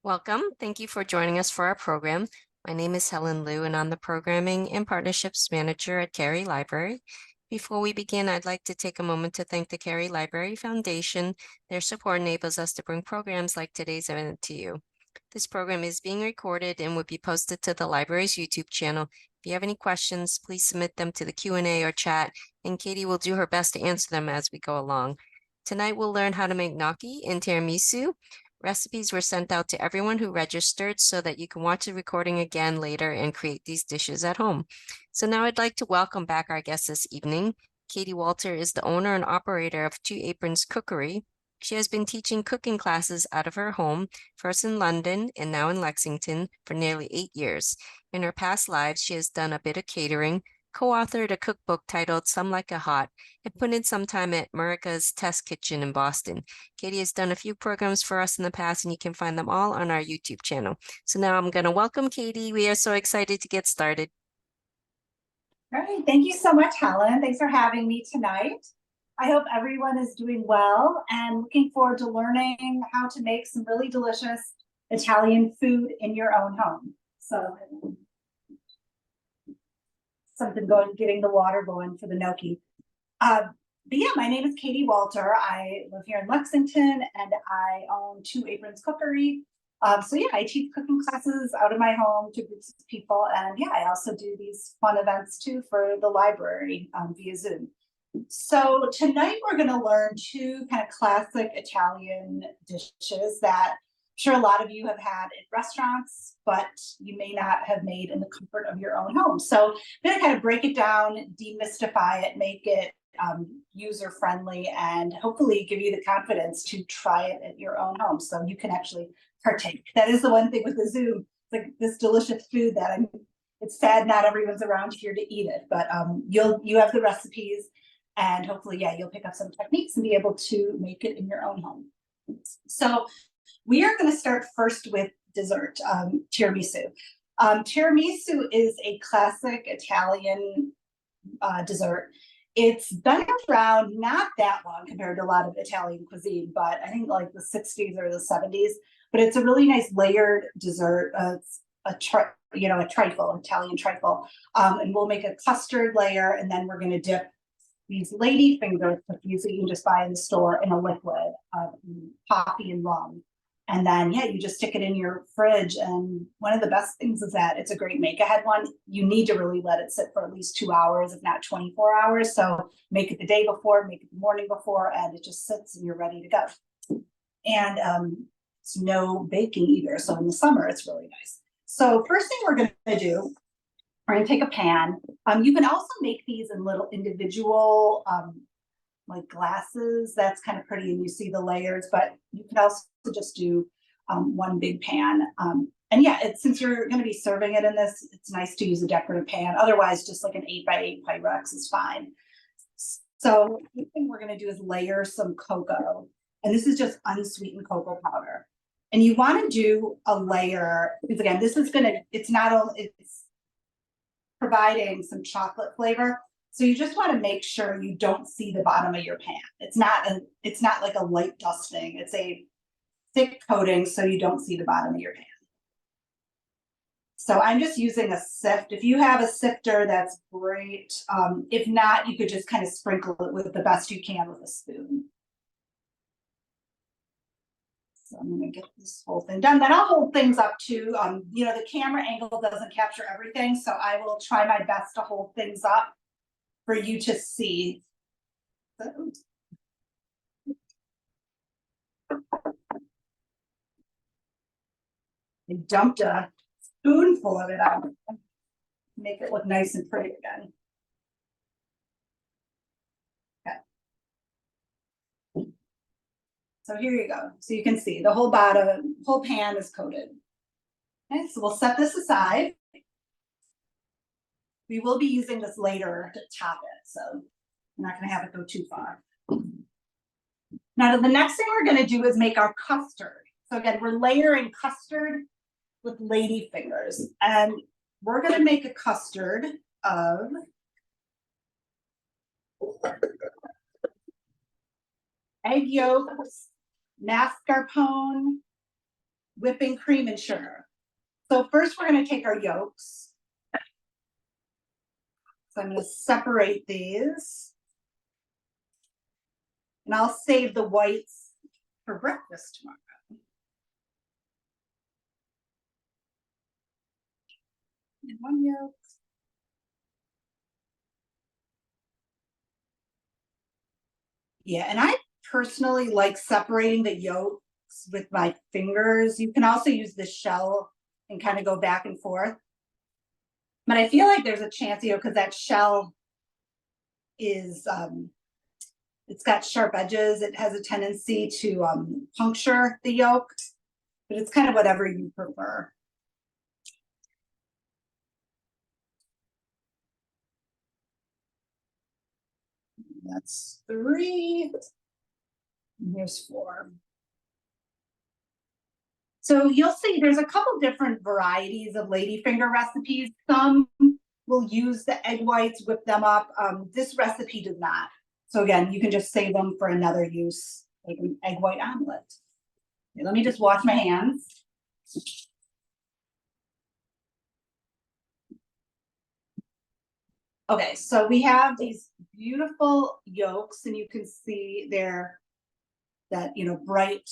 Welcome. Thank you for joining us for our program. My name is Helen Liu, and I'm the Programming and Partnerships Manager at Cary Library. Before we begin, I'd like to take a moment to thank the Cary Library Foundation. Their support enables us to bring programs like today's event to you. This program is being recorded and will be posted to the library's YouTube channel. If you have any questions, please submit them to the Q&A or chat, and Katie will do her best to answer them as we go along. Tonight, we'll learn how to make gnocchi and tiramisu. Recipes were sent out to everyone who registered so that you can watch the recording again later and create these dishes at home. So now I'd like to welcome back our guest this evening. Katie Walter is the owner and operator of Two Aprons Cookery. She has been teaching cooking classes out of her home, first in London and now in Lexington, for nearly 8 years. In her past lives, she has done a bit of catering, co-authored a cookbook titled Some Like It Hot, and put in some time at Marica's Test Kitchen in Boston. Katie has done a few programs for us in the past, and you can find them all on our YouTube channel. So now I'm going to welcome Katie. We are so excited to get started. All right, thank you so much, Helen. Thanks for having me tonight. I hope everyone is doing well and looking forward to learning how to make some really delicious Italian food in your own home. So getting the water going for the gnocchi. But yeah, my name is Katie Walter. I live here in Lexington and I own Two Aprons Cookery. So yeah, I teach cooking classes out of my home to groups of people. And yeah, I also do these fun events too for the library via Zoom. So tonight we're going to learn two kind of classic Italian dishes that I'm sure a lot of you have had in restaurants, but you may not have made in the comfort of your own home. So I'm going to kind of break it down, demystify it, make it user-friendly, and hopefully give you the confidence to try it at your own home so you can actually partake. That is the one thing with the Zoom, like this delicious food that it's sad not everyone's around here to eat it, but you have the recipes, and hopefully, yeah, you'll pick up some techniques and be able to make it in your own home. So we are going to start first with dessert, tiramisu. Tiramisu is a classic Italian dessert. It's been around not that long compared to a lot of Italian cuisine, but I think like the 60s or the 70s. But it's a really nice layered dessert. It's a trifle, Italian trifle. And we'll make a custard layer, and then we're going to dip these ladyfinger cookies that you can just buy in the store in a liquid, coffee and rum. And then, yeah, you just stick it in your fridge. And one of the best things is that it's a great make-ahead one. You need to really let it sit for at least 2 hours, if not 24 hours. So make it the day before, make it the morning before, and it just sits and you're ready to go. And it's no baking either. So in the summer, it's really nice. So first thing we're going to do, we're going to take a pan. You can also make these in little individual like glasses. That's kind of pretty, and you see the layers, but you can also just do one big pan. And yeah, since you're going to be serving it in this, it's nice to use a decorative pan. Otherwise, just like an 8x8 Pyrex is fine. So the thing we're going to do is layer some cocoa, and this is just unsweetened cocoa powder. And you want to do a layer because again, this is it's providing some chocolate flavor. So you just want to make sure you don't see the bottom of your pan. It's not like a light dusting. It's a thick coating so you don't see the bottom of your pan. So I'm just using a sift. If you have a sifter, that's great. If not, you could just kind of sprinkle it with the best you can with a spoon. So I'm going to get this whole thing done. Then I'll hold things up too. The camera angle doesn't capture everything, so I will try my best to hold things up for you to see. I dumped a spoonful of it out. Make it look nice and pretty again. Okay. So here you go. So you can see the whole pan is coated. Okay, so we'll set this aside. We will be using this later to top it, so I'm not going to have it go too far. Now, the next thing we're going to do is make our custard. So again, we're layering custard with lady fingers, and we're going to make a custard of egg yolks, mascarpone, whipping cream and sugar. So first we're going to take our yolks. So I'm going to separate these. And I'll save the whites for breakfast tomorrow. And one yolk. Yeah, and I personally like separating the yolks with my fingers. You can also use the shell and kind of go back and forth. But I feel like there's a chance, because that shell is, it's got sharp edges. It has a tendency to puncture the yolk, but it's kind of whatever you prefer. That's 3. And here's 4. So you'll see there's a couple different varieties of ladyfinger recipes. Some will use the egg whites, whip them up. This recipe does not. So again, you can just save them for another use, like an egg white omelet. Okay, let me just wash my hands. Okay, so we have these beautiful yolks, and you can see they're that, bright,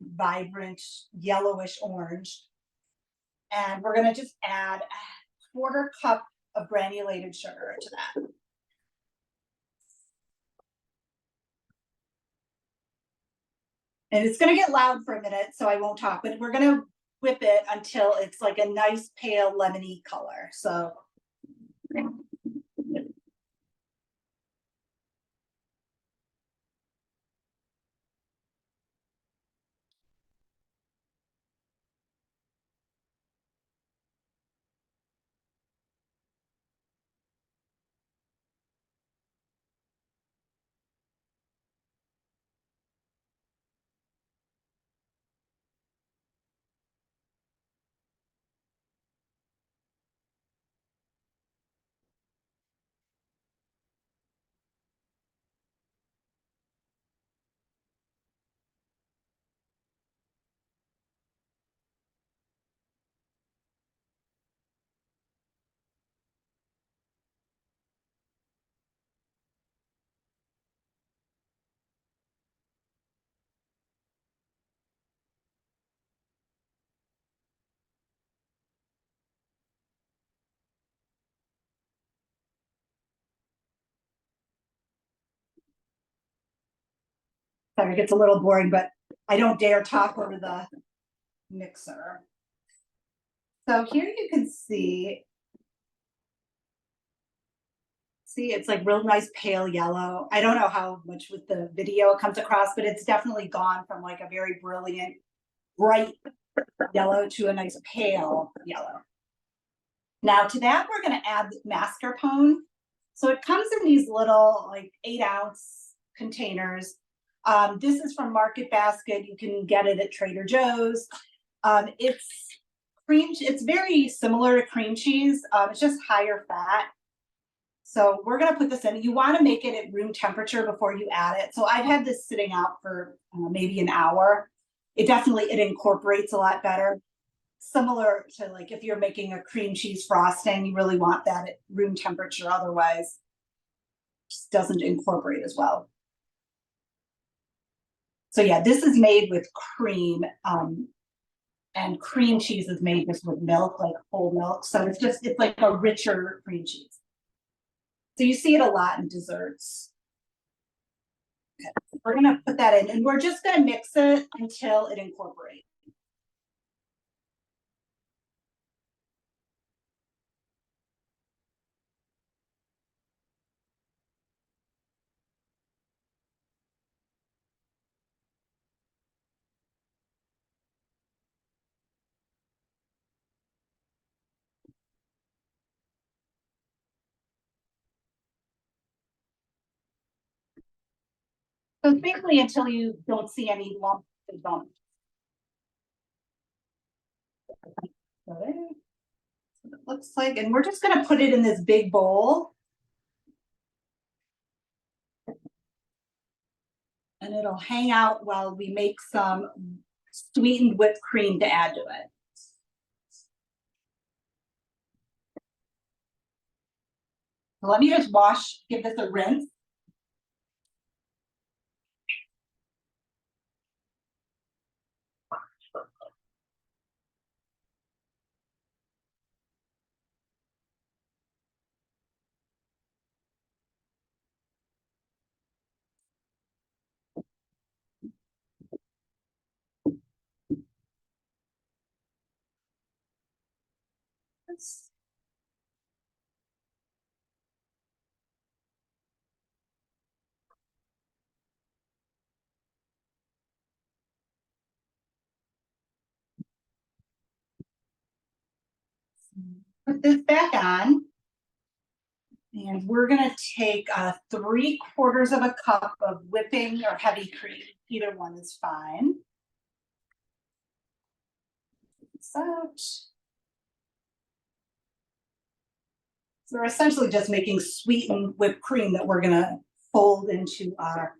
vibrant, yellowish orange. And we're going to just add a 1/4 cup of granulated sugar to that. And it's going to get loud for a minute, so I won't talk, but we're going to whip it until it's like a nice pale lemony color. So sorry, it gets a little boring, but I don't dare talk over the mixer. So here you can see it's like real nice pale yellow. I don't know how much with the video it comes across, but it's definitely gone from like a very brilliant, bright yellow to a nice pale yellow. Now to that, we're going to add mascarpone. So it comes in these little like 8-ounce containers. This is from Market Basket. You can get it at Trader Joe's. It's very similar to cream cheese. It's just higher fat. So we're going to put this in. You want to make it at room temperature before you add it. So I've had this sitting out for maybe an hour. It incorporates a lot better. Similar to like if you're making a cream cheese frosting, you really want that at room temperature. Otherwise, it just doesn't incorporate as well. So yeah, this is made with cream, and cream cheese is made just with milk, like whole milk. So it's like a richer cream cheese. So you see it a lot in desserts. Okay, we're gonna put that in, and we're just gonna mix it until it incorporates. So it's basically until you don't see any lumps and bumps. So that's what it looks like, and we're just going to put it in this big bowl. And it'll hang out while we make some sweetened whipped cream to add to it. So let me just give this a rinse. Put this back on. And we're gonna take 3/4 of a cup of whipping or heavy cream. Either one is fine. This out. So we're essentially just making sweetened whipped cream that we're gonna fold into our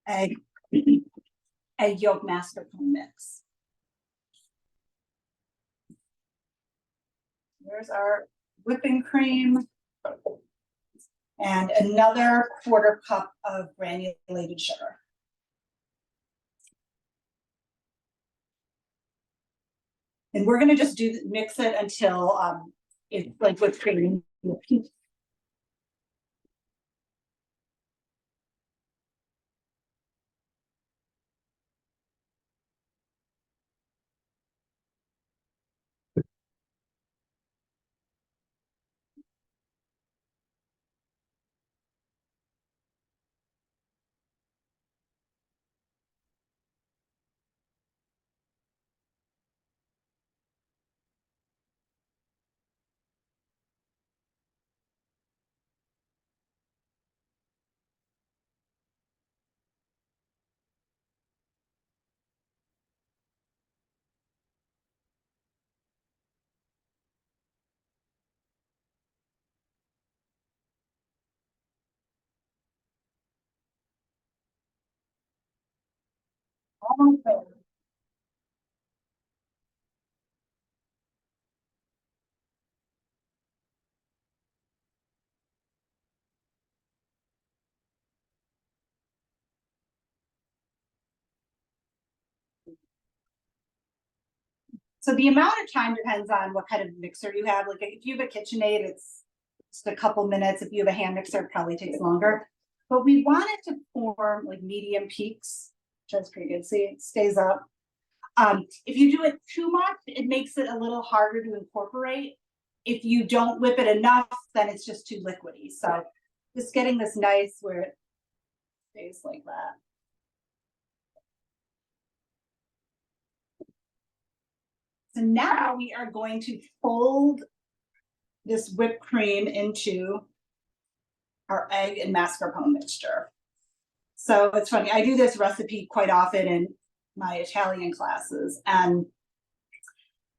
egg yolk mascarpone mix. There's our whipping cream. And another 1/4 cup of granulated sugar. And we're gonna just mix it until it's like whipped cream. Almost there. So the amount of time depends on what kind of mixer you have. Like if you have a KitchenAid, it's just a couple minutes. If you have a hand mixer, it probably takes longer. But we want it to form like medium peaks, which is pretty good. See, it stays up. If you do it too much, it makes it a little harder to incorporate. If you don't whip it enough, then it's just too liquidy. So just getting this nice where it stays like that. So now we are going to fold this whipped cream into our egg and mascarpone mixture. So it's funny, I do this recipe quite often in my Italian classes. And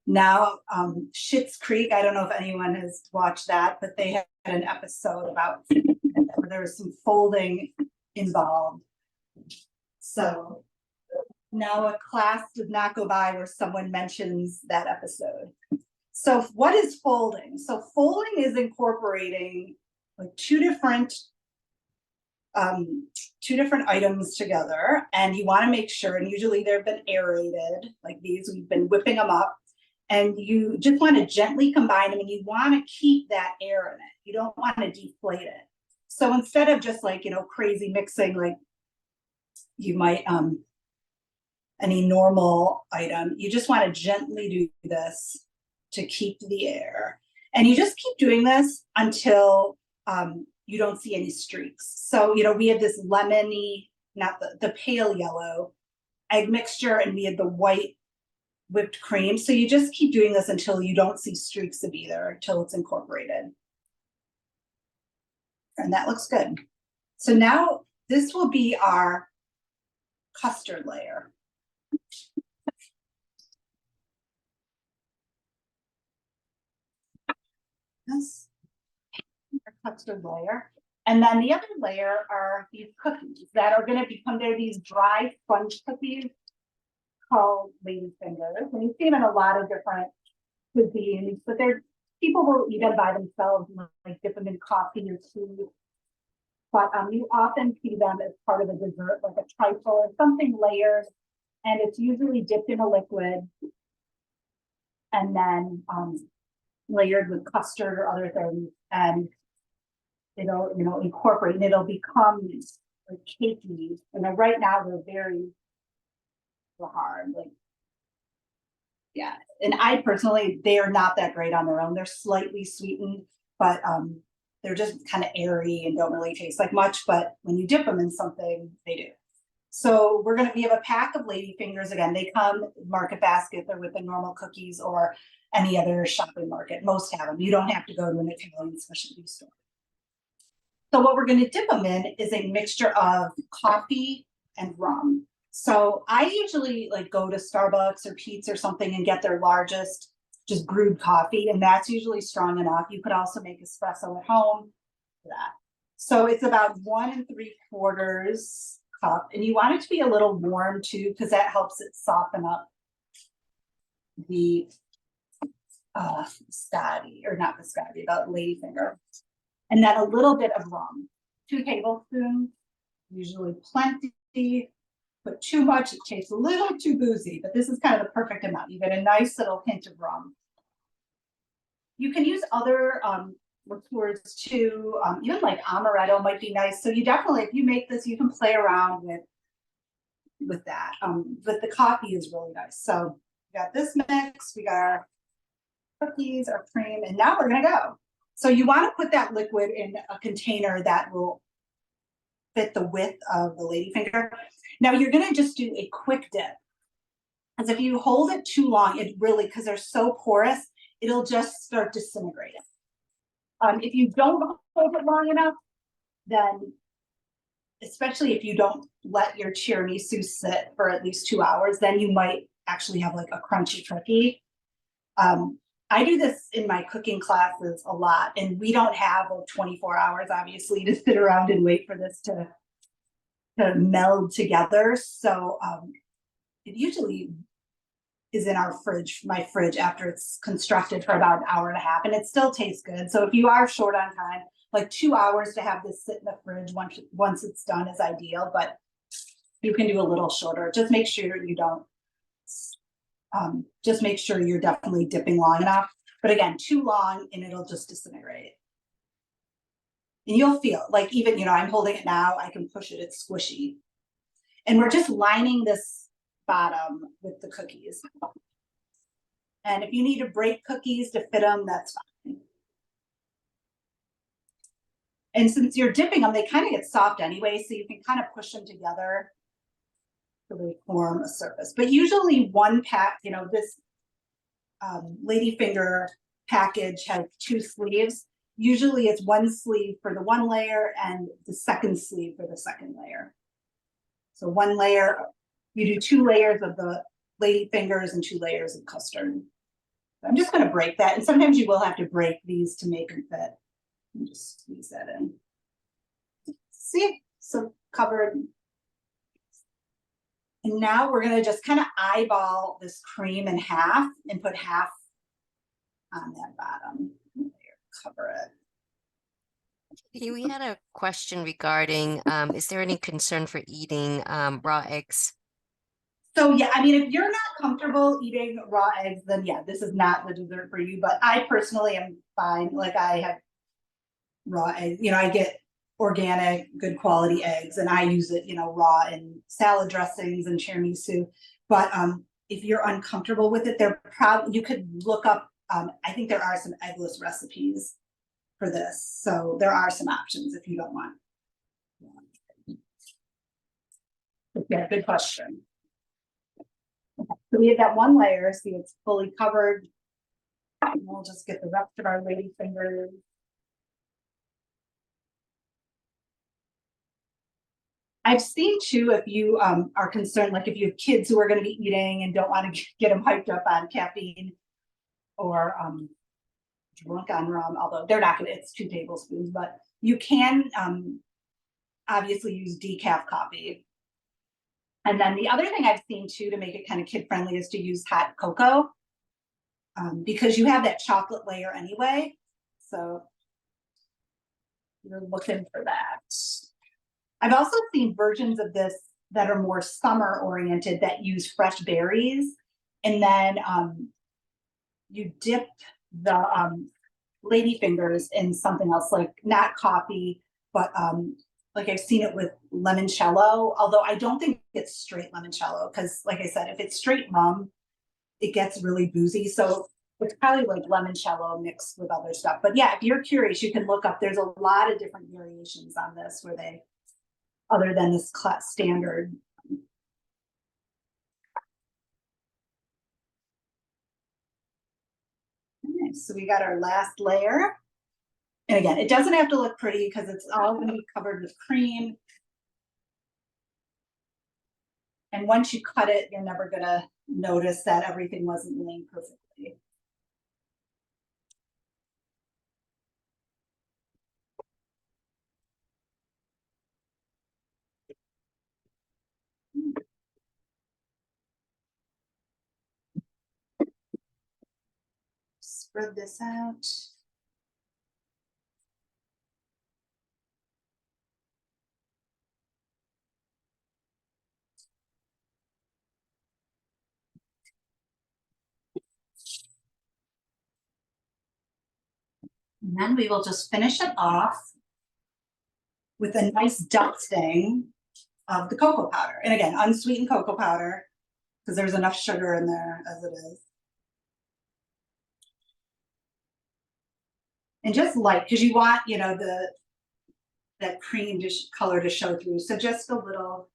now Schitt's Creek, I don't know if anyone has watched that, but they had an episode about where there was some folding involved. So now a class does not go by where someone mentions that episode. So what is folding? So folding is incorporating like two different items together, and you want to make sure, and usually they've been aerated like these, we've been whipping them up, and you just want to gently combine them, and you want to keep that air in it. You don't want to deflate it. So instead of just like, crazy mixing like you might any normal item, you just want to gently do this to keep the air. And you just keep doing this until you don't see any streaks. So, we had this lemony, not the pale yellow egg mixture, and we had the white whipped cream. So you just keep doing this until you don't see streaks of either, until it's incorporated. And that looks good. So now this will be our custard layer. This custard layer. And then the other layer are these cookies that are going to become, they're these dry sponge cookies called ladyfingers, and you see them in a lot of different cuisines, but people will eat them by themselves, like dip them in coffee or tea. But you often see them as part of a dessert, like a trifle or something layered, and it's usually dipped in a liquid and then layered with custard or other things, and it'll, incorporate, and it'll become like cakey. And then right now they're very hard, like, yeah. And I personally, they are not that great on their own. They're slightly sweetened, but they're just kind of airy and don't really taste like much. But when you dip them in something, they do. So we have a pack of ladyfingers. Again, they come market basket. They're with the normal cookies or any other shopping market. Most have them. You don't have to go to an Italian specialty store. So what we're going to dip them in is a mixture of coffee and rum. So I usually like go to Starbucks or Pete's or something and get their largest just brewed coffee, and that's usually strong enough. You could also make espresso at home for that. So it's about 1 3/4 cup, and you want it to be a little warm too, because that helps it soften up the biscotti, or not biscotti, the ladyfinger. And then a little bit of rum, 2 tablespoons, usually plenty. But too much, it tastes a little too boozy, but this is kind of the perfect amount. You get a nice little hint of rum. You can use other liqueurs too, even like amaretto might be nice. So you definitely, if you make this, you can play around with that. But the coffee is really nice. So we got this mix, we got our cookies, our cream, and now we're gonna go. So you want to put that liquid in a container that will fit the width of the ladyfinger. Now you're going to just do a quick dip, because if you hold it too long, it really, because they're so porous, it'll just start disintegrating. If you don't hold it long enough, then, especially if you don't let your tiramisu sit for at least 2 hours, then you might actually have like a crunchy cookie. I do this in my cooking classes a lot, and we don't have 24 hours, obviously, to sit around and wait for this to meld together. So it usually is in our fridge, my fridge, after it's constructed for about 1.5 hours, and it still tastes good. So if you are short on time, like 2 hours to have this sit in the fridge once it's done is ideal, but you can do a little shorter. Just make sure you don't. Just make sure you're definitely dipping long enough, but again, too long and it'll just disintegrate. And you'll feel like, even, I'm holding it now, I can push it, it's squishy. And we're just lining this bottom with the cookies. And if you need to break cookies to fit them, that's fine. And since you're dipping them, they kind of get soft anyway, so you can kind of push them together to really form a surface. But usually one pack, this ladyfinger package has 2 sleeves. Usually it's 1 sleeve for the 1 layer and the 2nd sleeve for the 2nd layer. So 1 layer, you do 2 layers of the ladyfingers and 2 layers of custard. I'm just going to break that, and sometimes you will have to break these to make them fit. And just squeeze that in. See, so covered. And now we're going to just kind of eyeball this cream in half and put half on that bottom layer, cover it. We had a question regarding, is there any concern for eating raw eggs? So yeah, I mean, if you're not comfortable eating raw eggs, then yeah, this is not the dessert for you. But I personally am fine. Like, I have raw eggs, I get organic, good quality eggs, and I use it, raw in salad dressings and tiramisu. But if you're uncomfortable with it, you could look up. I think there are some eggless recipes for this, so there are some options if you don't want. Yeah, good question. Okay, so we have that 1 layer, see, it's fully covered. And we'll just get the rest of our ladyfingers. I've seen too, if you are concerned, like if you have kids who are going to be eating and don't want to get them hyped up on caffeine or drunk on rum, although they're not going to, it's 2 tablespoons, but you can obviously use decaf coffee. And then the other thing I've seen too, to make it kind of kid friendly, is to use hot cocoa, because you have that chocolate layer anyway. So you're looking for that. I've also seen versions of this that are more summer oriented that use fresh berries. And then you dip the ladyfingers in something else, like not coffee, but like I've seen it with limoncello, although I don't think it's straight limoncello, because like I said, if it's straight rum, it gets really boozy. So it's probably like limoncello mixed with other stuff. But yeah, if you're curious, you can look up. There's a lot of different variations on this where they, other than this class standard. Okay, so we got our last layer. And again, it doesn't have to look pretty because it's all going to be covered with cream. And once you cut it, you're never going to notice that everything wasn't laying perfectly. Spread this out. And then we will just finish it off with a nice dusting of the cocoa powder. And again, unsweetened cocoa powder, because there's enough sugar in there as it is. And just light, because you want, you know, that cream color to show through. So just a little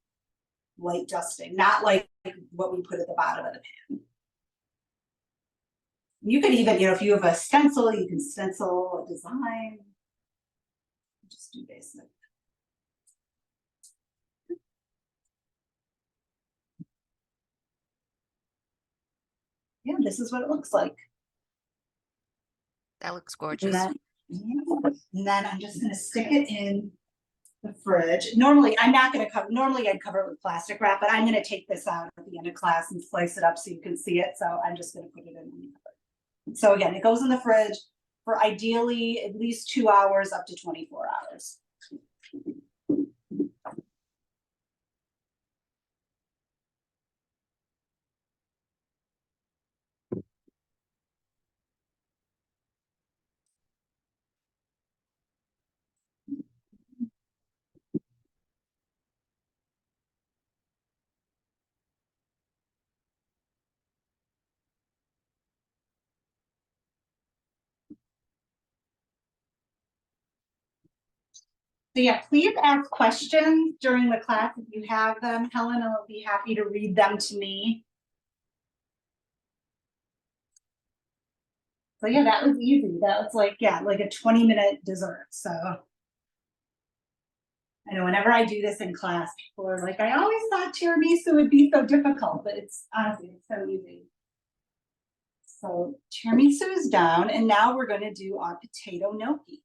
light dusting, not like what we put at the bottom of the pan. You could even, you know, if you have a stencil, you can stencil a design. Just do basic. Yeah, this is what it looks like. That looks gorgeous. And then I'm just going to stick it in the fridge. Normally, I'm not going to cover. Normally, I'd cover it with plastic wrap, but I'm going to take this out at the end of class and slice it up so you can see it. So I'm just going to put it in. So again, it goes in the fridge for ideally at least 2 hours up to 24 hours. So yeah, please ask questions during the class if you have them. Helen will be happy to read them to me. So yeah, that was easy. That was like, yeah, like a 20-minute dessert. So I know whenever I do this in class, people are like, I always thought tiramisu would be so difficult, but it's honestly, it's so easy. So tiramisu is down, and now we're going to do our potato gnocchi.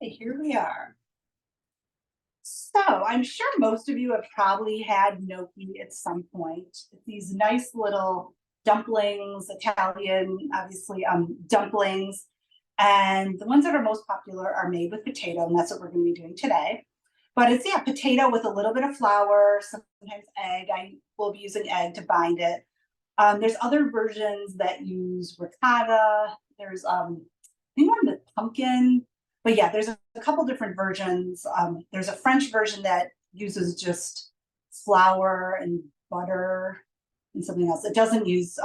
Okay, here we are. So I'm sure most of you have probably had gnocchi at some point. These nice little dumplings, Italian, obviously, dumplings. And the ones that are most popular are made with potato, and that's what we're going to be doing today. But it's, yeah, potato with a little bit of flour, sometimes egg. I will be using egg to bind it. There's other versions that use ricotta. There's I think one with pumpkin. But yeah, there's a couple different versions. There's a French version that uses just flour and butter and something else. It doesn't use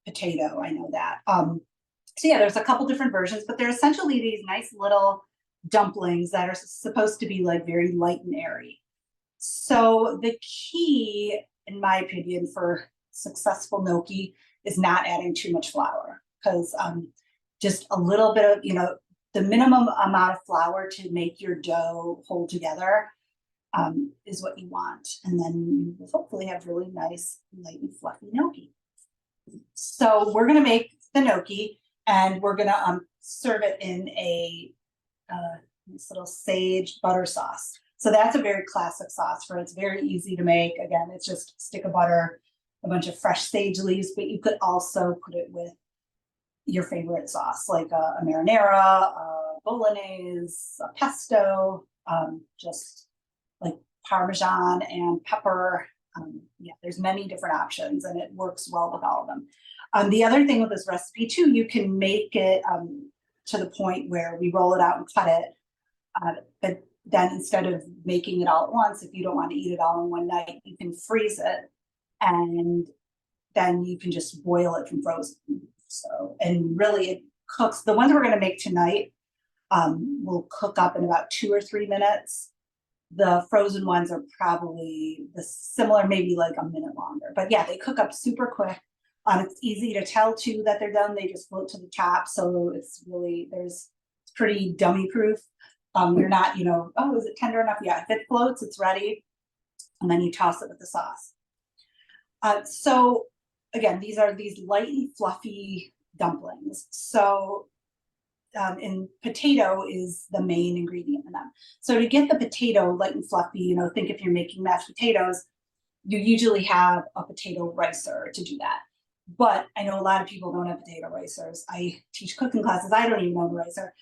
potato, I know that. So yeah, there's a couple different versions, but they're essentially these nice little dumplings that are supposed to be like very light and airy. So the key, in my opinion, for successful gnocchi is not adding too much flour, because just a little bit of, you know, the minimum amount of flour to make your dough hold together is what you want. And then you will hopefully have really nice, light and fluffy gnocchi. So we're gonna make the gnocchi and we're gonna serve it in a this little sage butter sauce. So that's a very classic sauce for it. It's very easy to make. Again, it's just a stick of butter, a bunch of fresh sage leaves, but you could also put it with your favorite sauce, like a marinara, a bolognese, a pesto, just like Parmesan and pepper. Yeah, there's many different options and it works well with all of them. The other thing with this recipe too, you can make it to the point where we roll it out and cut it. But then instead of making it all at once, if you don't want to eat it all in one night, you can freeze it and then you can just boil it from frozen. So, and really it cooks. The ones we're going to make tonight will cook up in about 2 or 3 minutes. The frozen ones are probably the similar, maybe like a minute longer. But yeah, they cook up super quick. It's easy to tell too that they're done. They just float to the top. So it's really, it's pretty dummy proof. You're not, you know, oh, is it tender enough? Yeah, if it floats, it's ready. And then you toss it with the sauce. So again, these are these light and fluffy dumplings. So and potato is the main ingredient in them. So to get the potato light and fluffy, you know, think if you're making mashed potatoes, you usually have a potato ricer to do that. But I know a lot of people don't have potato ricers. I teach cooking classes. I don't even own a ricer.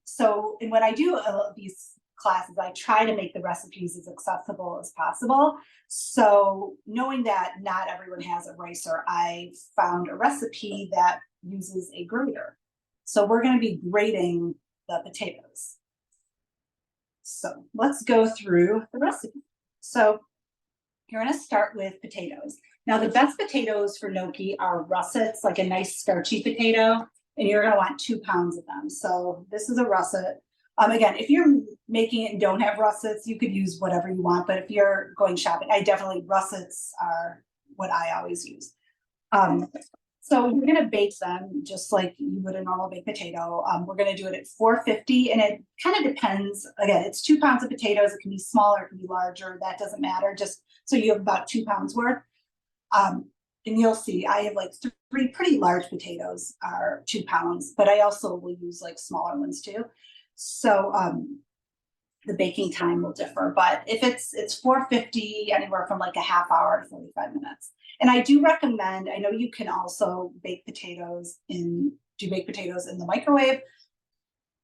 So and when I do these classes, I try to make the recipes as accessible as possible. So knowing that not everyone has a ricer, I found a recipe that uses a grater. So we're going to be grating the potatoes. So let's go through the recipe. So you're going to start with potatoes. Now the best potatoes for gnocchi are russets, like a nice starchy potato, and you're going to want 2 pounds of them. So this is a russet. Again, if you're making it and don't have russets, you could use whatever you want, but if you're going shopping, russets are what I always use. So we're gonna bake them just like you would a normal baked potato. We're gonna do it at 450 and it kind of depends. Again, it's 2 pounds of potatoes. It can be smaller, it can be larger. That doesn't matter. Just so you have about 2 pounds worth. And you'll see I have like 3 pretty large potatoes are 2 pounds, but I also will use like smaller ones too. So the baking time will differ, but if it's 450, anywhere from like a half hour to 45 minutes. And I do recommend, I know you can also bake potatoes in the microwave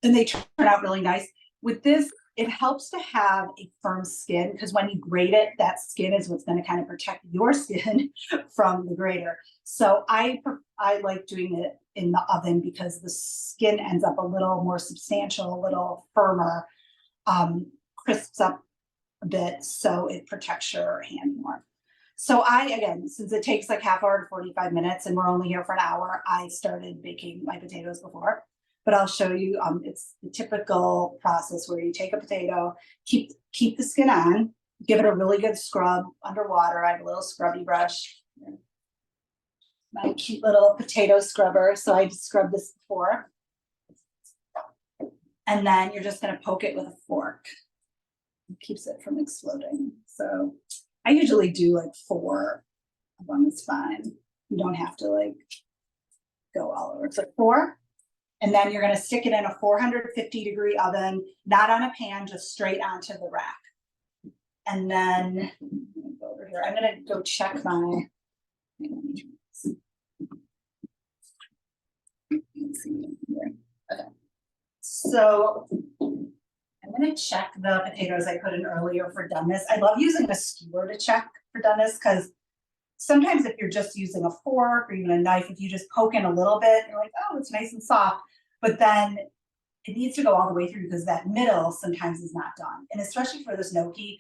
and they turn out really nice. With this, it helps to have a firm skin because when you grate it, that skin is what's going to kind of protect your skin from the grater. So I like doing it in the oven because the skin ends up a little more substantial, a little firmer, crisps up a bit, so it protects your hand more. So again, since it takes like half hour to 45 minutes and we're only here for an hour, I started baking my potatoes before, but I'll show you, it's the typical process where you take a potato, keep the skin on, give it a really good scrub underwater. I have a little scrubby brush, my cute little potato scrubber. So I just scrubbed this before. And then you're just gonna poke it with a fork. It keeps it from exploding. So I usually do like 4 of them, it's fine. You don't have to like go all over. It's like 4. And then you're gonna stick it in a 450-degree oven, not on a pan, just straight onto the rack. And then go over here. I'm gonna go check my, okay. So I'm going to check the potatoes I put in earlier for doneness. I love using a skewer to check for doneness because sometimes if you're just using a fork or even a knife, if you just poke in a little bit, you're like, oh, it's nice and soft. But then it needs to go all the way through because that middle sometimes is not done. And especially for this gnocchi,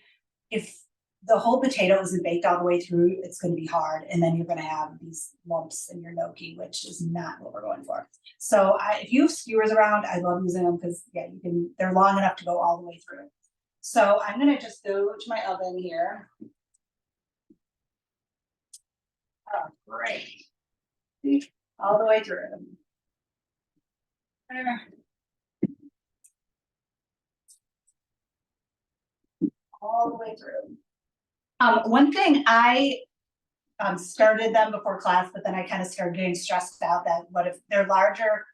if the whole potato isn't baked all the way through, it's going to be hard. And then you're going to have these lumps in your gnocchi, which is not what we're going for. So if you have skewers around, I love using them because yeah, they're long enough to go all the way through. So I'm going to just go to my oven here. Oh, great. All the way through. all the way through. One thing I started them before class, but then I kind of started getting stressed out that what if they're larger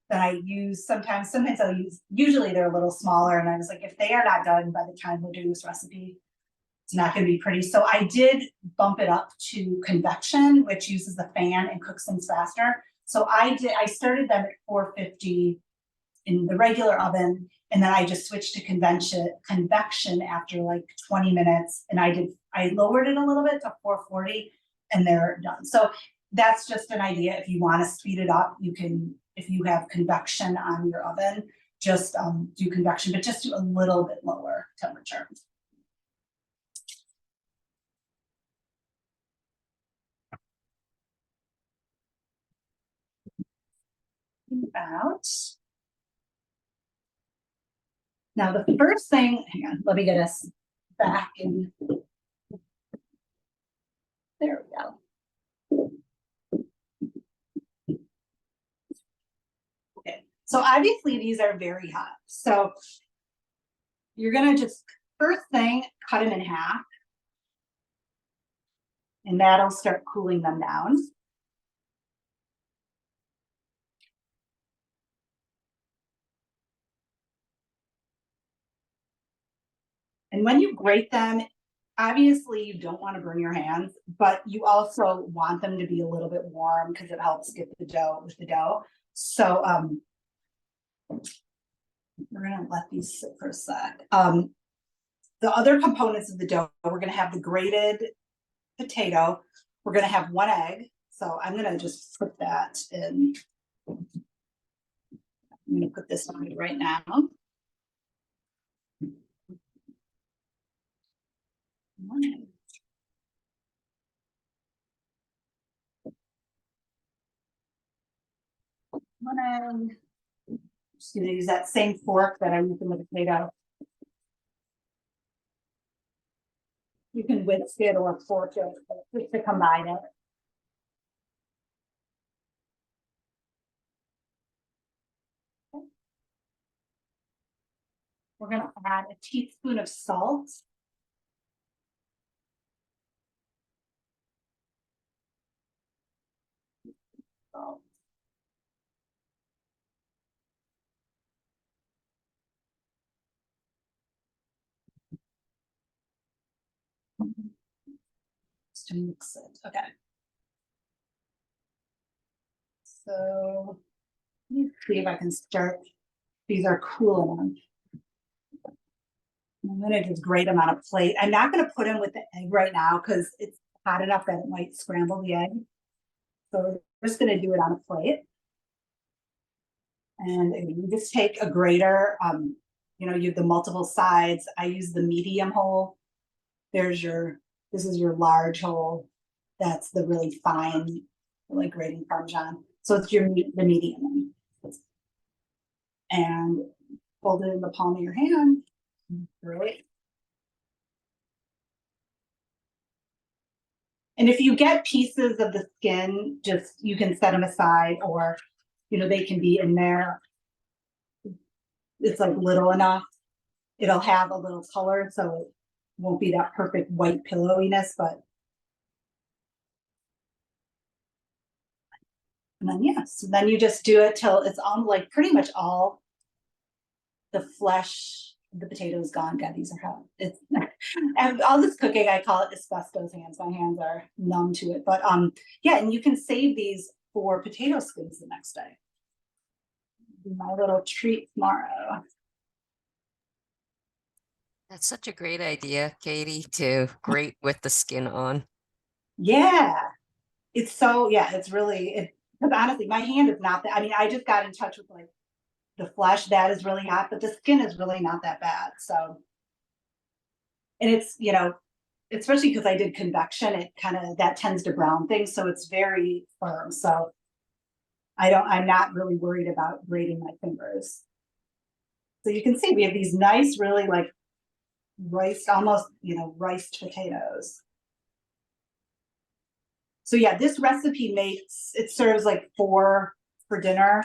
than I use sometimes I'll use, usually they're a little smaller, and I was like, if they are not done by the time we're doing this recipe, it's not going to be pretty. So I did bump it up to convection, which uses the fan and cooks things faster. So I started them at 450 in the regular oven, and then I just switched to convection after like 20 minutes, and I lowered it a little bit to 440, and they're done. So that's just an idea. If you want to speed it up, you can, if you have convection on your oven, just do convection, but just do a little bit lower temperature. About. Now the first thing, hang on, let me get us back in. There we go. Okay, so obviously these are very hot. So you're gonna just, first thing, cut them in half. And that'll start cooling them down. And when you grate them, obviously you don't want to burn your hands, but you also want them to be a little bit warm because it helps get the dough with the dough. So we're gonna let these sit for a sec. The other components of the dough, we're gonna have the grated potato. We're gonna have 1 egg. So I'm gonna just put that in. I'm gonna put this on right now. 1 egg. 1 egg. Just gonna use that same fork that I used in the potato. You can whisk it or fork it just to combine it. Okay. We're gonna add a teaspoon of salt. Salt. Just to mix it. Okay. So let me see if I can start. These are cool enough. I'm gonna just grate them on a plate. I'm not gonna put them with the egg right now because it's hot enough that it might scramble the egg. So we're just gonna do it on a plate. And you just take a grater, you know, you have the multiple sides. I use the medium hole. There's your, this is your large hole. That's the really fine, like grating Parmesan. So it's the medium one. And fold it in the palm of your hand. Really. And if you get pieces of the skin, just you can set them aside, or you know, they can be in there. It's like little enough. It'll have a little color, so it won't be that perfect white pillowiness, but and then yes, then you just do it till it's on, like pretty much all the flesh, the potato is gone. God, these are hot. It's and all this cooking, I call it asbestos hands. My hands are numb to it. But yeah, and you can save these for potato skins the next day. My little treat tomorrow. That's such a great idea, Katie, to grate with the skin on. Yeah, it's so, yeah, it's really, it, because honestly, my hand is not that, I mean, I just got in touch with like the flesh that is really hot, but the skin is really not that bad. So, and it's, you know, especially because I did convection, it kind of, that tends to brown things. So it's very firm. So I'm not really worried about grating my fingers. So you can see we have these nice, really like riced, almost, you know, riced potatoes. So yeah, this recipe makes, it serves like 4 for dinner.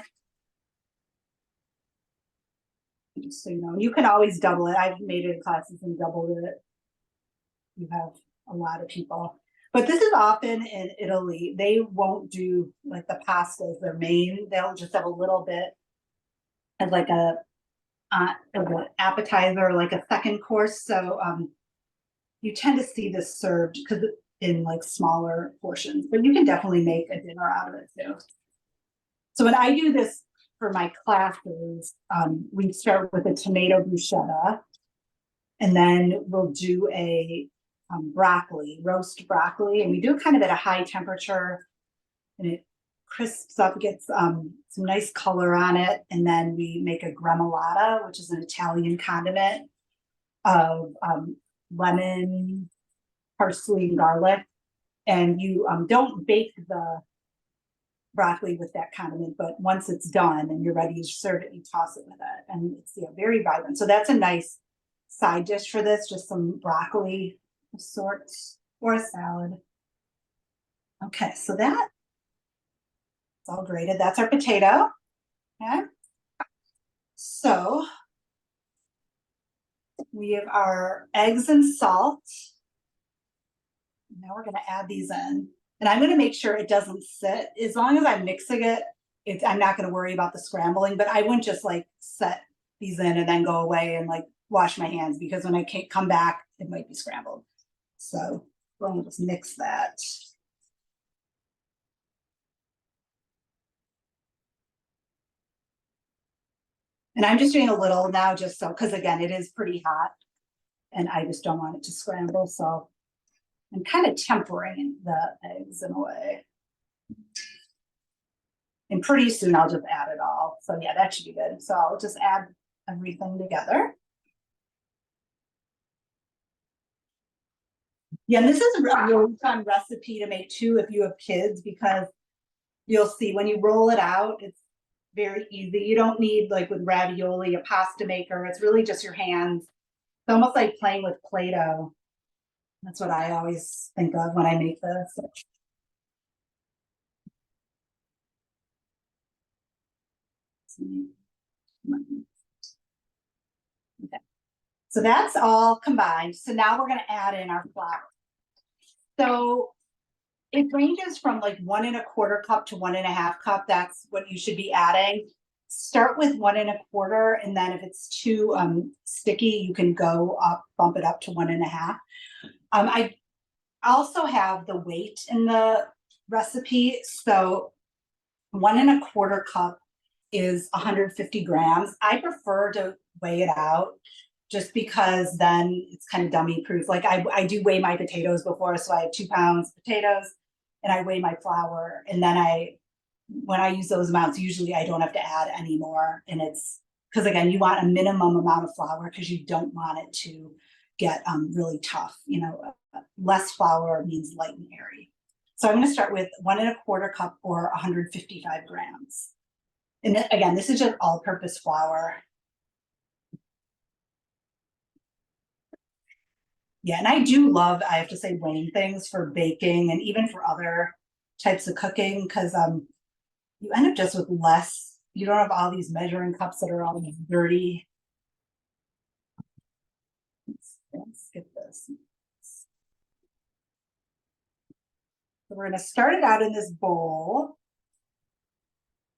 So, you know, you can always double it. I've made it in classes and doubled it. you have a lot of people. But this is often in Italy. They won't do like the pasta as their main. They'll just have a little bit as like a as an appetizer, like a second course. So you tend to see this served because in like smaller portions, but you can definitely make a dinner out of it too. So when I do this for my classes, we start with a tomato bruschetta, and then we'll do a roast broccoli, and we do it kind of at a high temperature, and it crisps up, gets some nice color on it, and then we make a gremolata, which is an Italian condiment of lemon, parsley, and garlic. And you don't bake the broccoli with that condiment, but once it's done and you're ready to serve it, you toss it with it, and it's very vibrant. So that's a nice side dish for this, just some broccoli of sorts or a salad. Okay, so that's all grated. That's our potato. Okay, so we have our eggs and salt. Now we're going to add these in, and I'm going to make sure it doesn't sit. As long as I'm mixing it, I'm not going to worry about the scrambling, but I wouldn't just like set these in and then go away and like wash my hands, because when I can't come back, it might be scrambled. So we're going to just mix that. And I'm just doing a little now, just so, because again, it is pretty hot and I just don't want it to scramble. So I'm kind of tempering the eggs in a way. And pretty soon I'll just add it all. So yeah, that should be good. So I'll just add everything together. Yeah, and this is a really fun recipe to make too if you have kids, because you'll see when you roll it out, it's very easy. You don't need, like with ravioli, a pasta maker. It's really just your hands. It's almost like playing with Play-Doh. That's what I always think of when I make this. Okay. So that's all combined. So now we're going to add in our flour. So it ranges from like 1¼ cup to 1½ cup. That's what you should be adding. Start with 1¼ and then if it's too sticky, you can go up, bump it up to 1½ I also have the weight in the recipe. So 1¼ cup is 150 grams. I prefer to weigh it out just because then it's kind of dummy proof. Like I do weigh my potatoes before, so I have 2 pounds potatoes, and I weigh my flour, and then when I use those amounts, usually I don't have to add any more. And it's because again, you want a minimum amount of flour because you don't want it to get really tough. You know, less flour means light and airy. So I'm going to start with 1¼ cup or 155 grams. And again, this is just all-purpose flour. Yeah, and I do love, I have to say, weighing things for baking and even for other types of cooking, because you end up just with less. You don't have all these measuring cups that are all dirty. Let's skip this. So we're going to start it out in this bowl.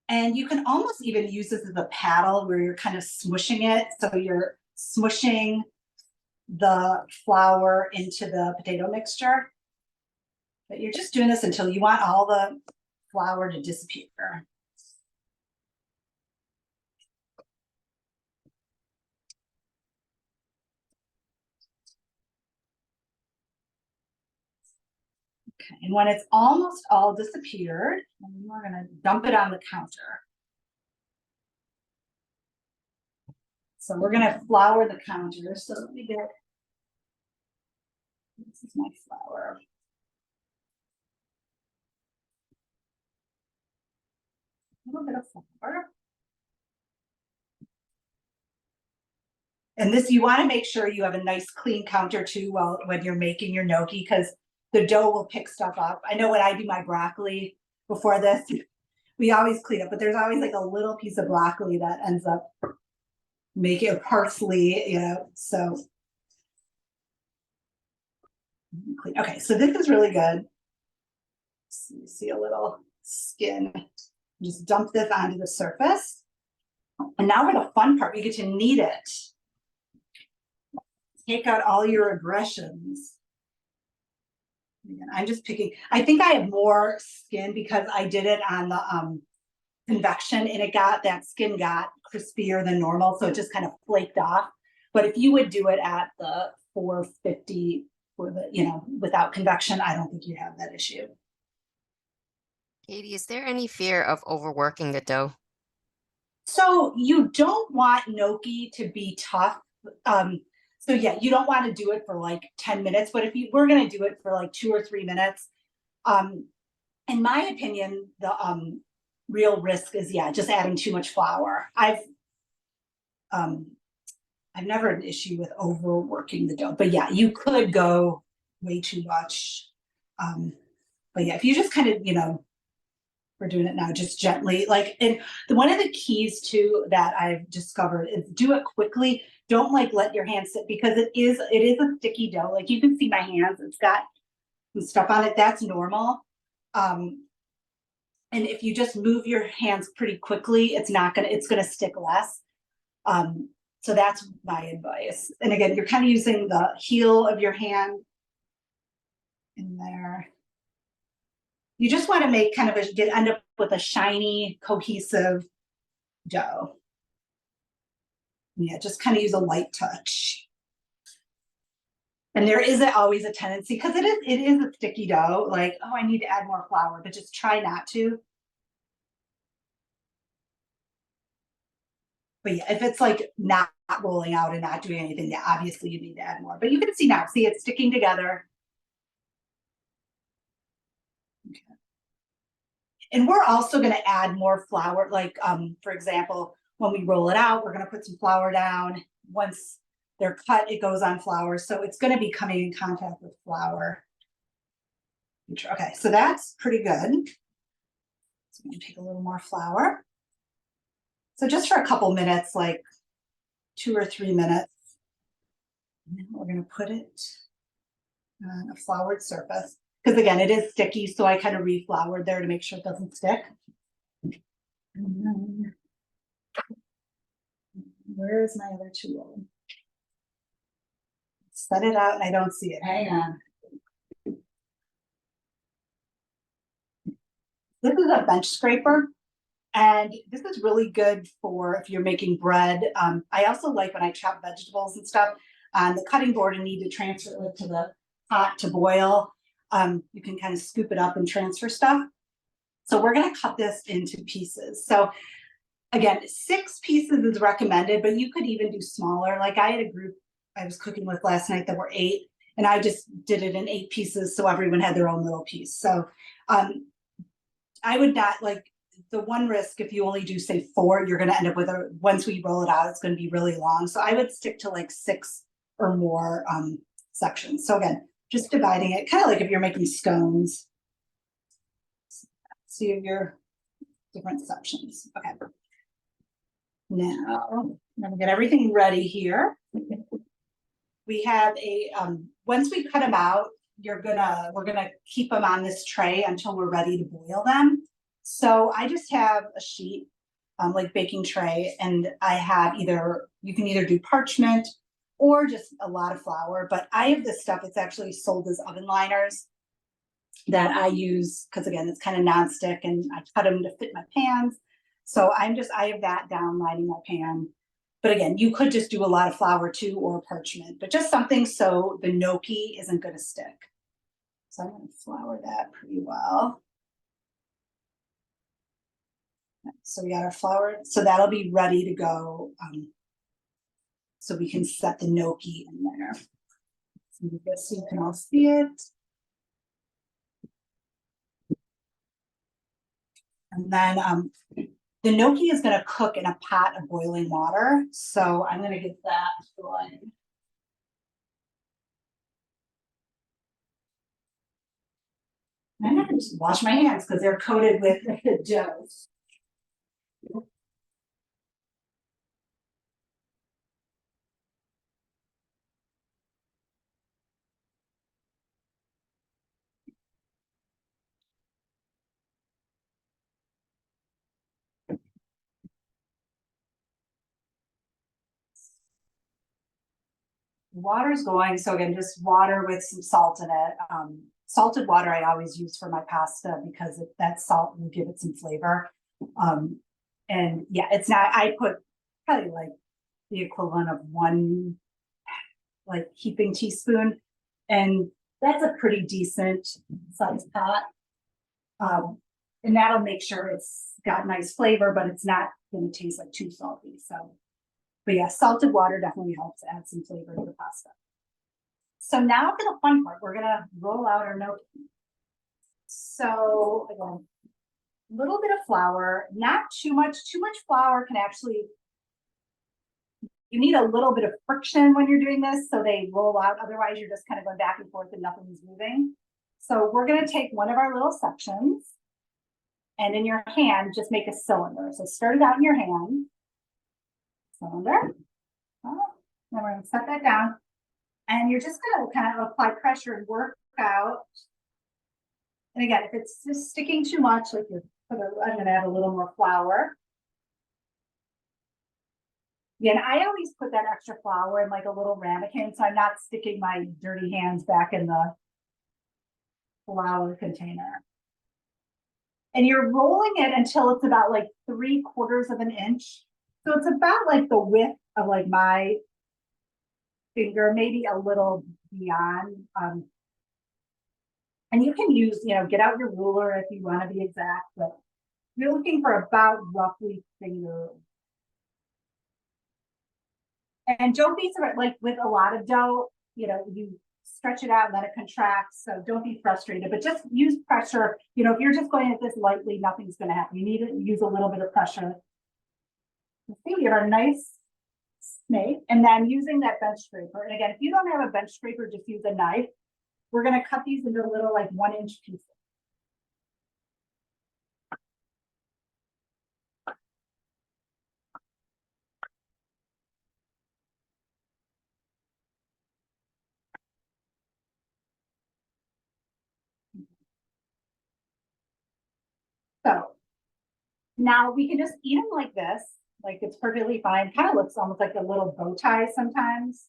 And you can almost even use this as a paddle where you're kind of smooshing it. So you're smooshing the flour into the potato mixture. But you're just doing this until you want all the flour to disappear. Okay, and when it's almost all disappeared, we're going to dump it on the counter. So we're going to flour the counter. So let me get, this is my flour. A little bit of flour. And this, you want to make sure you have a nice clean counter too when you're making your gnocchi, because the dough will pick stuff up. I know when I do my broccoli before this, we always clean up, but there's always like a little piece of broccoli that ends up making a parsley, you know, so. Clean. Okay, so this is really good. See a little skin. Just dump this onto the surface. And now for the fun part, you get to knead it. Take out all your aggressions. Again, I'm just picking, I think I have more skin because I did it on the convection and that skin got crispier than normal. So it just kind of flaked off. But if you would do it at the 450 for the, without convection, I don't think you have that issue. Katie, is there any fear of overworking the dough? So you don't want gnocchi to be tough. So yeah, you don't want to do it for like 10 minutes, but if you were going to do it for like 2 or 3 minutes, in my opinion, the real risk is just adding too much flour. I've never had an issue with overworking the dough, but yeah, you could go way too much. But yeah, if you just kind of, we're doing it now, just gently, and one of the keys too that I've discovered is do it quickly. Don't let your hands sit because it is a sticky dough. Like you can see my hands, it's got some stuff on it. That's normal. And if you just move your hands pretty quickly, it's gonna stick less. So that's my advice. And again, you're kind of using the heel of your hand in there. You just want to make kind of end up with a shiny, cohesive dough. Yeah, just kind of use a light touch. And there isn't always a tendency because it is a sticky dough. Like, oh, I need to add more flour, but just try not to. But yeah, if it's like not rolling out and not doing anything, yeah, obviously you need to add more. But you can see now, see it's sticking together. Okay. And we're also going to add more flour. Like, for example, when we roll it out, we're going to put some flour down. Once they're cut, it goes on flour. So it's going to be coming in contact with flour. Okay, so that's pretty good. So I'm going to take a little more flour. So just for a couple minutes, like 2 or 3 minutes, and then we're going to put it on a floured surface. Because again, it is sticky, so I kind of refloured there to make sure it doesn't stick. And then, where is my other tool? Set it out and I don't see it. Hang on. This is a bench scraper. And this is really good for if you're making bread. I also like when I chop vegetables and stuff on the cutting board and need to transfer it to the pot to boil. You can kind of scoop it up and transfer stuff. So we're going to cut this into pieces. So again, 6 pieces is recommended, but you could even do smaller. Like I had a group I was cooking with last night that were 8, and I just did it in 8 pieces so everyone had their own little piece. So I would not the one risk if you only do say 4, you're going to end up with once we roll it out, it's going to be really long. So I would stick to like 6 or more sections. So again, just dividing it, kind of like if you're making scones. So you have your different sections. Okay. Now I'm gonna get everything ready here. We have a once we cut them out, we're gonna keep them on this tray until we're ready to boil them. So I just have a sheet, like baking tray, and I have you can either do parchment or just a lot of flour, but I have this stuff, it's actually sold as oven liners that I use because again, it's kind of nonstick and I cut them to fit my pans. So I have that down lining my pan. But again, you could just do a lot of flour too or parchment, but just something so the gnocchi isn't going to stick. So I'm going to flour that pretty well. So we got our flour, so that'll be ready to go. So we can set the gnocchi in there. So you can all see it. And then the gnocchi is going to cook in a pot of boiling water. So I'm going to get that going. I'm going to just wash my hands because they're coated with dough. water's going, so again, just water with some salt in it. Salted water I always use for my pasta because that salt will give it some flavor. And yeah, it's not, I put probably like the equivalent of one like heaping teaspoon, and that's a pretty decent sized pot. And that'll make sure it's got nice flavor, but it's not going to taste like too salty. So, but yeah, salted water definitely helps add some flavor to the pasta. So now for the fun part, we're gonna roll out our gnocchi. So again, a little bit of flour, not too much. Too much flour can actually, you need a little bit of friction when you're doing this so they roll out. Otherwise, you're just kind of going back and forth and nothing's moving. So we're going to take one of our little sections and in your hand, just make a cylinder. So start it out in your hand. Cylinder. Oh, then we're going to set that down. And you're just going to kind of apply pressure and work out. And again, if it's just sticking too much, like I'm going to add a little more flour. Yeah, and I always put that extra flour in like a little ramekin, so I'm not sticking my dirty hands back in the flour container. And you're rolling it until it's about like 3/4 of an inch. So it's about like the width of like my finger, maybe a little beyond. And you can use, get out your ruler if you want to be exact, but you're looking for about roughly finger. And don't be like with a lot of dough, you stretch it out and let it contract. So don't be frustrated, but just use pressure. If you're just going at this lightly, nothing's going to happen. You need to use a little bit of pressure. See, we have our nice snake, and then using that bench scraper. And again, if you don't have a bench scraper, just use a knife. We're going to cut these into little like 1-inch pieces. So now we can just eat them like this. Like it's perfectly fine. Kind of looks almost like a little bow tie sometimes.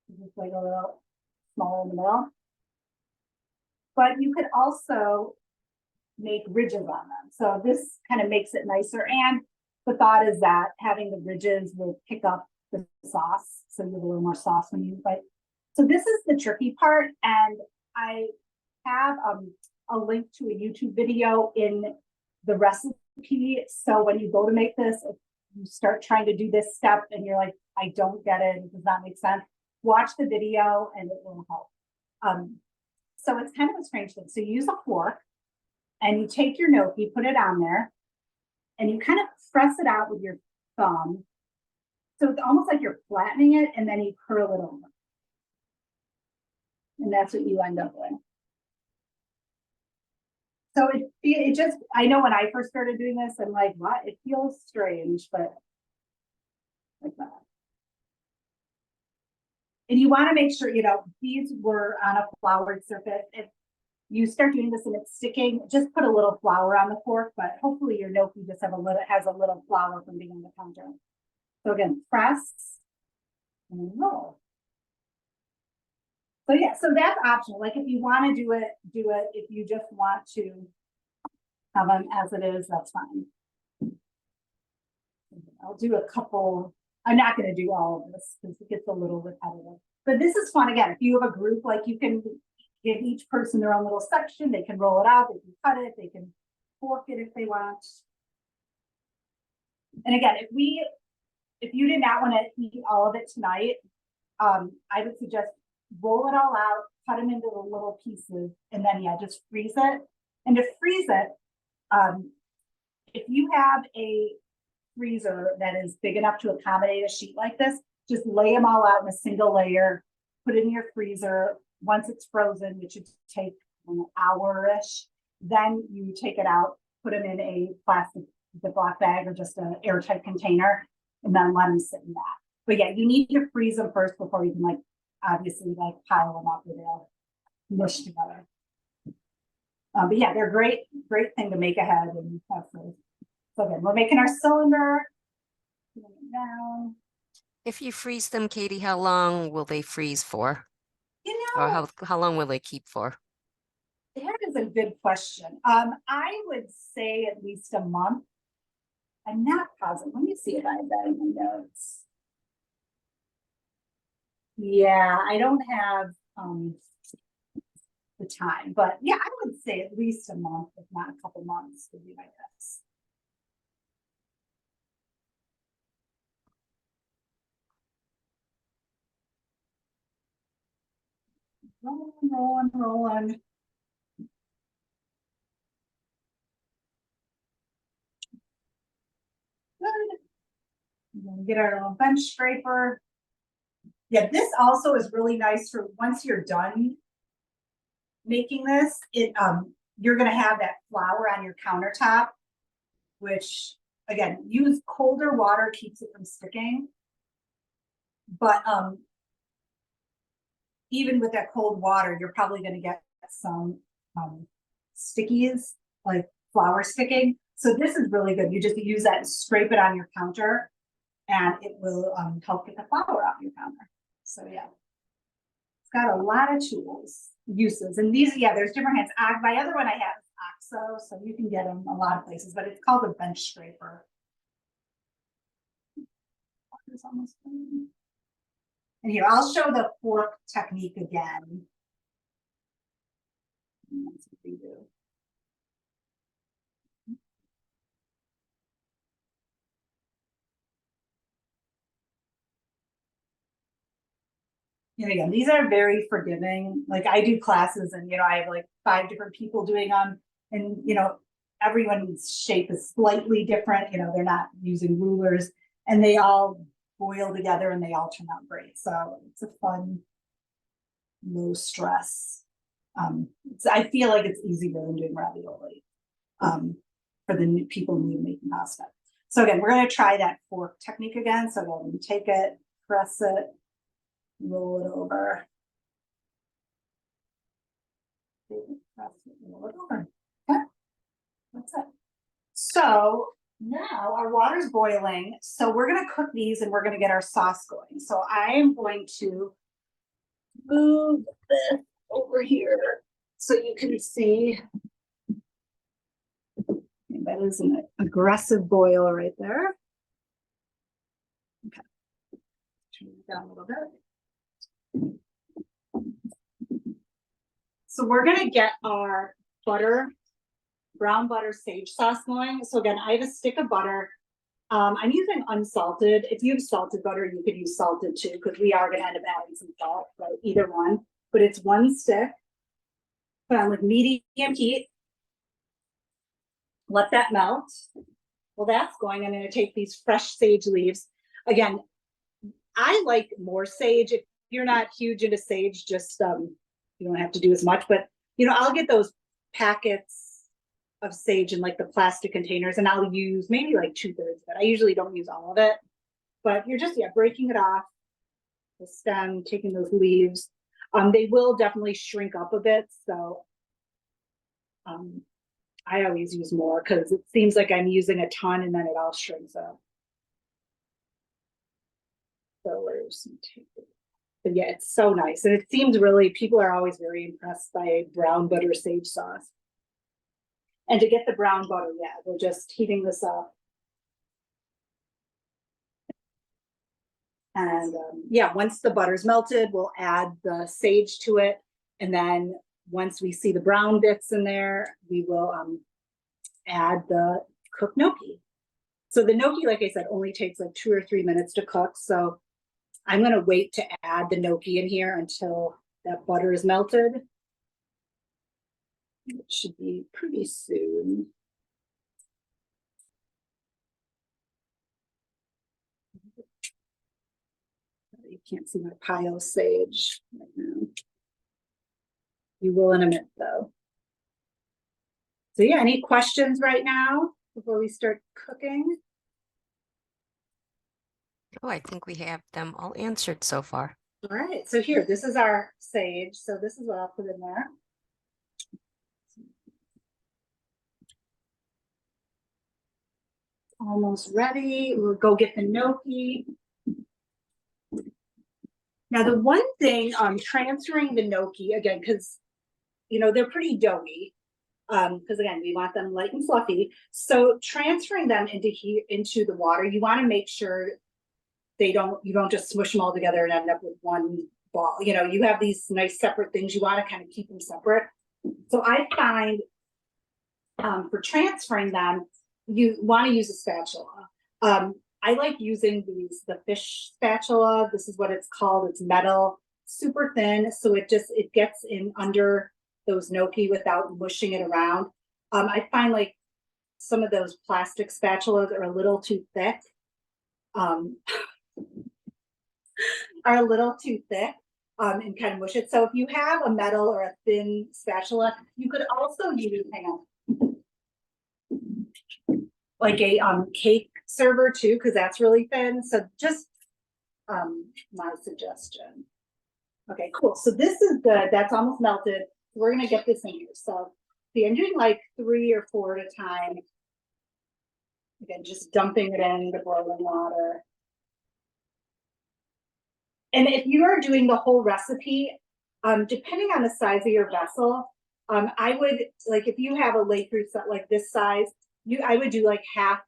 Just like a little small in the middle. But you could also make ridges on them. So this kind of makes it nicer. And the thought is that having the ridges will pick up the sauce. So you have a little more sauce when you bite. So this is the tricky part. And I have a link to a YouTube video in the recipe. So when you go to make this, if you start trying to do this step and you're like, I don't get it, it does not make sense, watch the video and it will help. So it's kind of a strange thing. So you use a fork and you take your gnocchi, put it on there, and you kind of press it out with your thumb. So it's almost like you're flattening it, and then you curl it over. And that's what you end up with. So it just, I know when I first started doing this, I'm like, what? It feels strange, but like that. And you want to make sure, these were on a floured surface. If you start doing this and it's sticking, just put a little flour on the fork, but hopefully your gnocchi just has a little flour from being on the counter. So again, press and roll. So yeah, so that's optional. Like if you want to do it, do it. If you just want to have them as it is, that's fine. I'll do a couple. I'm not going to do all of this because it gets a little repetitive. But this is fun. Again, if you have a group, like you can give each person their own little section. They can roll it out. They can cut it. They can fork it if they want. And again, if you did not want to eat all of it tonight, I would suggest roll it all out, cut them into the little pieces, and then just freeze it. And to freeze it, if you have a freezer that is big enough to accommodate a sheet like this, just lay them all out in a single layer, put it in your freezer. Once it's frozen, which should take an hour-ish, then you take it out, put them in a plastic Ziploc bag or just an airtight container, and then let them sit in that. But yeah, you need to freeze them first before you can obviously pile them up or they'll mush together. But yeah, they're great thing to make ahead and have frozen. So again, we're making our cylinder, putting it down. If you freeze them, Katie, how long will they freeze for? You Or know, how long will they keep for? that is a good question. I would say at least a month. I'm not positive. Let me see if I have that in my notes. Yeah, I don't have the time, but yeah, I would say at least a month, if not a couple months, would be my guess. Rolling. Good. And then get our little bench scraper. Yeah, this also is really nice for once you're done making this, you're gonna have that flour on your countertop, which again, use colder water, keeps it from sticking. But even with that cold water, you're probably gonna get some stickies, like flour sticking. So this is really good. You just use that and scrape it on your counter, and it will help get the flour off your counter. So yeah, it's got a lot of tools, uses, and these, yeah, there's different hands. My other one I have is OXO, so you can get them a lot of places, but it's called a bench scraper. It's almost done. And here, I'll show the fork technique again. That's what we do. You know, again, these are very forgiving. Like I do classes and, I have like 5 different people doing them and, everyone's shape is slightly different. They're not using rulers and they all boil together and they all turn out great. So it's a fun, low stress. I feel like it's easier than doing ravioli for the new people new making pasta. So again, we're going to try that fork technique again. So we'll take it, press it, roll it over. Roll it over. Okay. That's it. So now our water's boiling. So we're going to cook these and we're going to get our sauce going. So I am going to move this over here so you can see. That is an aggressive boil right there. Okay. Turn it down a little bit. So we're going to get our brown butter sage sauce going. So again, I have a stick of butter. I'm using unsalted. If you have salted butter, you could use salted too, because we are going to end up adding some salt, right? Either one, but it's one stick. Put on with medium heat. Let that melt. Well, that's going. I'm going to take these fresh sage leaves. Again, I like more sage. If you're not huge into sage, just you don't have to do as much, but I'll get those packets of sage in like the plastic containers and I'll use maybe like 2/3 of it. I usually don't use all of it, but you're just breaking it off the stem, taking those leaves. They will definitely shrink up a bit, so I always use more because it seems like I'm using a ton and then it all shrinks up. So where's some tape? But yeah, it's so nice. And it seems really, people are always very impressed by brown butter sage sauce. And to get the brown butter, yeah, we're just heating this up. And yeah, once the butter's melted, we'll add the sage to it. And then once we see the brown bits in there, we will add the cooked gnocchi. So the gnocchi, like I said, only takes like 2 or 3 minutes to cook. So I'm going to wait to add the gnocchi in here until that butter is melted. It should be pretty soon. You can't see my pile of sage right now. You will in a minute though. So yeah, any questions right now before we start cooking? Oh, I think we have them all answered so far. All right, so here, this is our sage. So this is what I'll put in there. Almost ready. We'll go get the gnocchi. Now, the one thing, transferring the gnocchi, again, because, you know, they're pretty doughy. Because again, we want them light and fluffy. So transferring them into the water, you want to make sure you don't just smush them all together and end up with one ball. You know, you have these nice separate things. You want to kind of keep them separate. So I find for transferring them, you want to use a spatula. I like using the fish spatula. This is what it's called. It's metal, super thin. So it gets in under those gnocchi without mushing it around. I find like some of those plastic spatulas are a little too thick. And kind of mush it. So if you have a metal or a thin spatula, you could also use, hang on, like a cake server too, because that's really thin. So just my suggestion. Okay, cool. So this is good. That's almost melted. We're gonna get this in here. So see, I'm doing like 3 or 4 at a time. Again, just dumping it in the boiling water. And if you are doing the whole recipe, depending on the size of your vessel, I would, like, if you have a lay-through set like this size, I would do like half,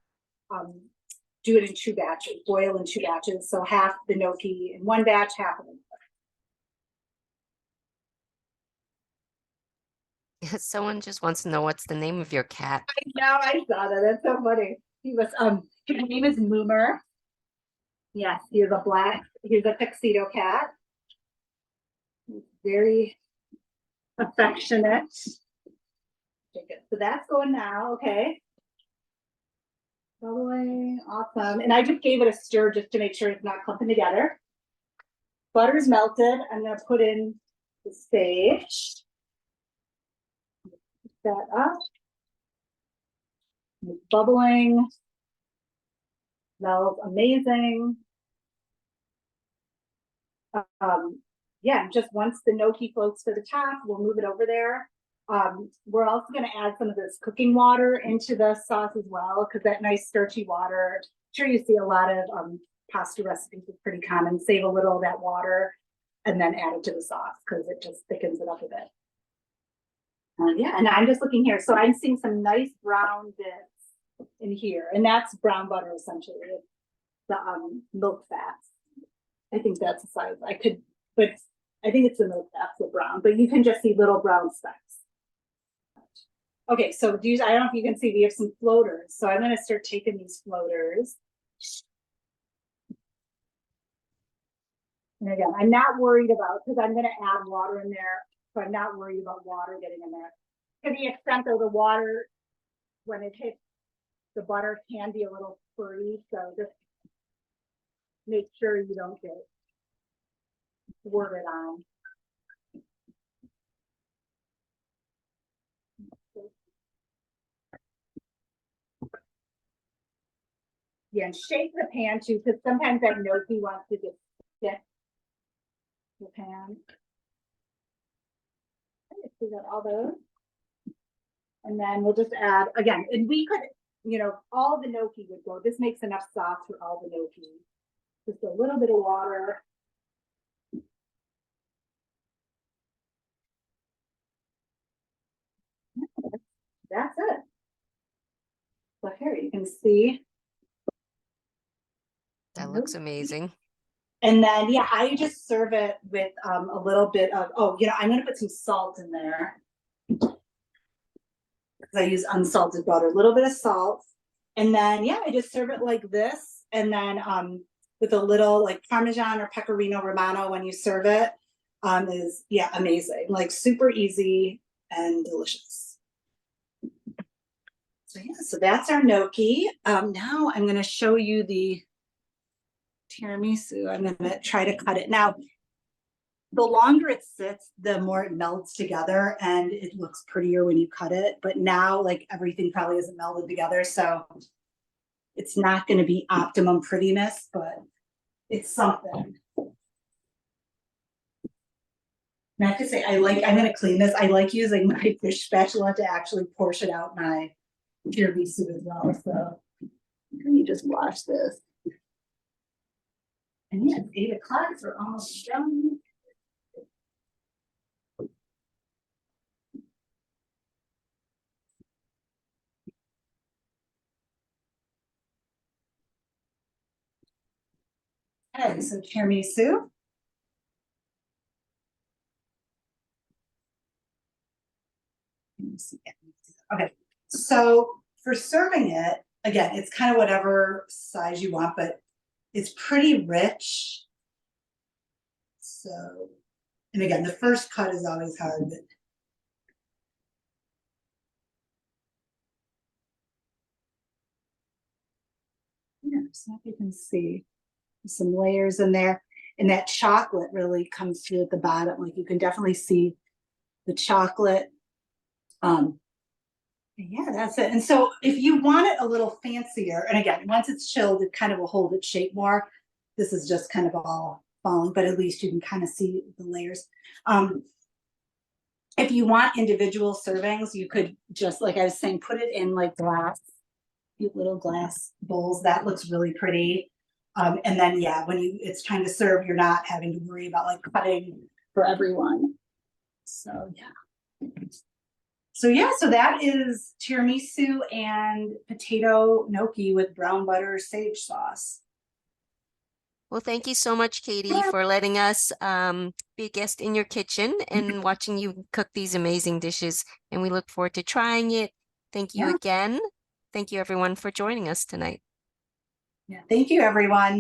do it in 2 batches, boil in 2 batches. So half the gnocchi in 1 batch, half of it. Someone just wants to know what's the name of your cat. I know, I saw that. That's so funny. His name is Moomer. Yes, he's a tuxedo cat. He's very affectionate. So that's going now, okay. Bubbling, awesome. And I just gave it a stir just to make sure it's not clumping together. Butter's melted. I'm gonna put in the sage. Put that up. It's bubbling. Smells amazing. Yeah, just once the gnocchi floats to the top, we'll move it over there. We're also going to add some of this cooking water into the sauce as well, because that nice starchy water, I'm sure you see a lot of pasta recipes, is pretty common. Save a little of that water and then add it to the sauce because it just thickens it up a bit. Yeah, and I'm just looking here. So I'm seeing some nice brown bits in here, and that's brown butter essentially. It's the milk fats. I think that's the size. But I think it's the milk fats, the brown, but you can just see little brown specks. Okay, so I don't know if you can see, we have some floaters. So I'm going to start taking these floaters. And again, I'm not worried about, because I'm going to add water in there. So I'm not worried about water getting in there. To the extent though, the water, when it hits the butter, can be a little furry. So just make sure you don't get squirted on. Yeah, and shake the pan too, because sometimes that gnocchi wants to just stick the pan. We got all those. And then we'll just add, again, and we could, you know, all the gnocchi would go. This makes enough sauce for all the gnocchi. Just a little bit of water. That's it. So here you can see. That looks amazing. And then, yeah, I just serve it with a little bit of, I'm going to put some salt in there. Because I use unsalted butter, a little bit of salt. And then, yeah, I just serve it like this. And then with a little like Parmesan or Pecorino Romano when you serve it is, yeah, amazing. Like super easy and delicious. So yeah, so that's our gnocchi. Now I'm going to show you the tiramisu. I'm going to try to cut it. Now, the longer it sits, the more it melts together and it looks prettier when you cut it. But now, like, everything probably isn't melded together, so it's not going to be optimum prettiness, but it's something. And I have to say, I'm going to clean this. I like using my fish spatula to actually portion out my tiramisu as well. So let me just wash this. And yeah, it's 8 o'clock, we're almost done. Okay, so tiramisu. Let me see. Okay, so for serving it, again, it's kind of whatever size you want, but it's pretty rich. So, and again, the first cut is always hard, but yeah, so if you can see some layers in there, and that chocolate really comes through at the bottom. Like you can definitely see the chocolate. Yeah, that's it. And so if you want it a little fancier, and again, once it's chilled, it kind of will hold its shape more. This is just kind of all falling, but at least you can kind of see the layers. If you want individual servings, you could just, like I was saying, put it in like glass, cute little glass bowls. That looks really pretty. And then, yeah, when it's time to serve, you're not having to worry about like cutting for everyone. So, yeah. So yeah, so that is tiramisu and potato gnocchi with brown butter sage sauce. Well, thank you so much, Katie, for letting us be a guest in your kitchen and watching you cook these amazing dishes. And we look forward to trying it. Thank you Yeah. again. Thank you, everyone, for joining us tonight. Yeah. Thank you, everyone.